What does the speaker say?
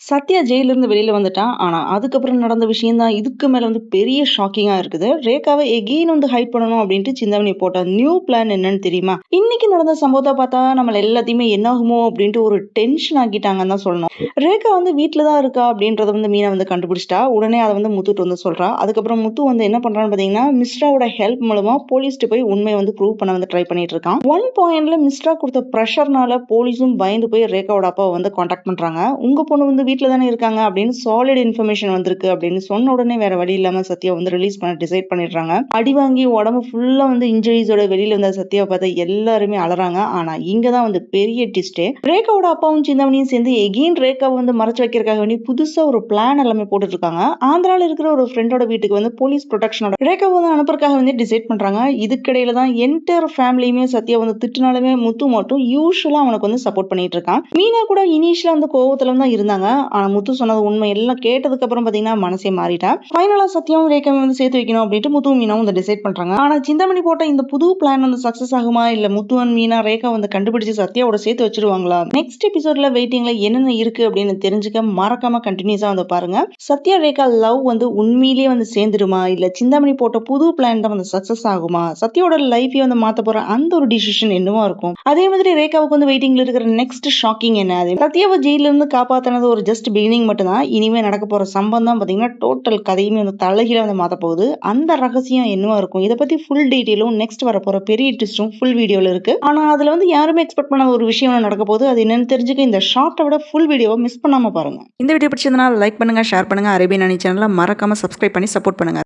சத்யா ஜெயிலிருந்து வெளியில வந்துட்டான். ஆனா, அதுக்கப்புறம் நடந்த விஷயம் தான் இதுக்கு மேல வந்து பெரிய ஷாக்கிங்கா இருக்குது. ரேகாவ எகெயின் வந்து ஹைட் பண்ணணும் அப்டின்ட்டு சிந்தாமணி போட்ட நியூ பிளான் என்னன்னு தெரியுமா? இன்னைக்கு நடந்த சம்பவத்த பார்த்தா நம்மள எல்லாத்தையுமே என்னாகுமோ அப்டின்ட்டு ஒரு டென்ஷன் ஆக்கிட்டாங்கன்னு தான் சொல்லணும். ரேகா வந்து வீட்ல தான் இருக்கா அப்டின்றத வந்து மீனா வந்து கண்டுபிடிச்சிட்டா. உடனே அத வந்து முத்துட்ட வந்து சொல்றா. அதுக்கப்புறம் முத்து வந்து என்ன பண்றான்னு பார்த்தீங்கன்னா, மிஸ்ராவோட ஹெல்ப் மூலமா போலீஸ்ட்ட போய் உண்மைய வந்து ப்ரூவ் பண்ண வந்து ட்ரை பண்ணிட்டு இருக்கான். ஒன் பாயிண்ட்ல மிஸ்ரா குடுத்த பிரஷர்னால போலீஸும் பயந்து போய் ரேகாவோட அப்பாவ வந்து கான்டாக்ட் பண்றாங்க. உங்க பொண்ணு வந்து வீட்ல தானே இருக்காங்க அப்படின்னு சாலிட் இன்ஃபர்மேஷன் வந்திருக்கு அப்படின்னு சொன்ன உடனே வேற வழி இல்லாம சத்யா வந்து ரிலீஸ் பண்ண டிசைட் பண்ணிடுறாங்க. அடி வாங்கி உடம்பு ஃபுல்லா வந்து இன்ஜுரிஸோட வெளியில வந்த சத்யாவை பார்த்தா எல்லாருமே அலறாங்க. ஆனா இங்கதான் வந்து பெரிய ட்விஸ்டே. ரேகாவோட அப்பாவும் சிந்தாமணியும் சேர்ந்து எகெயின் ரேகாவை வந்து மறைச்சு வைக்கிறதுக்காக வேண்டி புதுசா ஒரு பிளான் எல்லாமே போட்டுட்டு இருக்காங்க. ஆந்திரால இருக்கிற ஒரு ஃப்ரெண்டோட வீட்டுக்கு வந்து போலீஸ் ப்ரொடெக்ஷனோட ரேகாவை வந்து அனுப்புறதுக்காக வந்து டிசைட் பண்றாங்க. இதுக்கிடையில தான் என்டையர் ஃபேமிலியுமே சத்யா வந்து திட்டுனாலுமே முத்து மட்டும் யூஸ்வலா அவனுக்கு வந்து சப்போர்ட் பண்ணிட்டு இருக்கான். மீனா கூட இனிஷியலா வந்து கோவத்துல தான் இருந்தாங்க. ஆனா முத்து சொன்னது உண்மை எல்லாம் கேட்டதுக்கு அப்புறம் பாத்தீங்கன்னா மனசே மாறிட்டா. ஃபைனலா சத்யாவும் ரேகாவும் வந்து சேர்த்து வைக்கணும் அப்படின்ட்டு முத்துவும் மீனாவும் வந்து டிசைட் பண்றாங்க. ஆனா சிந்தாமணி போட்ட இந்த புது பிளான் வந்து சக்சஸ் ஆகுமா இல்ல முத்து அண்ட் மீனா ரேகா வந்து கண்டுபிடிச்சு சத்யாவோட சேர்த்து வச்சிருவாங்களா? நெக்ஸ்ட் எபிசோட்ல வெயிட்டிங்ல என்னென்ன இருக்கு அப்படின்னு தெரிஞ்சுக்க மறக்காம கண்டினியூஸா வந்து பாருங்க. சத்யா ரேகா லவ் வந்து உண்மையிலேயே வந்து சேர்ந்துடுமா இல்ல சிந்தாமணி போட்ட புது பிளான் தான் வந்து சக்சஸ் ஆகுமா? சத்யாவோட லைஃபையே வந்து மாத்த போற அந்த ஒரு டிசிஷன் என்னவா இருக்கும்? அதே மாதிரி ரேகாவுக்கு வந்து வெயிட்டிங்ல இருக்கிற நெக்ஸ்ட் ஷாக்கிங் என்ன? சத்யாவை ஜெயில இருந்து காப்பாத்தினது ஒரு ஜஸ்ட் பிகினிங் மட்டும் தான். இனிமே நடக்க போற சம்பந்தம் பாத்தீங்கன்னா டோட்டல் கதையுமே வந்து தலைகீழா வந்து மாத்த போகுது. அந்த ரகசியம் என்னவா இருக்கும்? இத பத்தி ஃபுல் டீடைலும் நெக்ஸ்ட் வர போற பெரிய ட்விஸ்டும் ஃபுல் வீடியோல இருக்கு. ஆனா அதுல வந்து யாருமே எக்ஸ்பெக்ட் பண்ணாத ஒரு விஷயம் நடக்க போகுது. அது என்னன்னு தெரிஞ்சுக்க இந்த ஷார்ட்டை விட ஃபுல் வீடியோவை மிஸ் பண்ணாம பாருங்க. இந்த வீடியோ பிடிச்சிருந்தா லைக் பண்ணுங்க, ஷேர் பண்ணுங்க. அரேபியன் அணி சேனலை மறக்காம சப்ஸ்கிரைப் பண்ணி சப்போர்ட் பண்ணுங்க.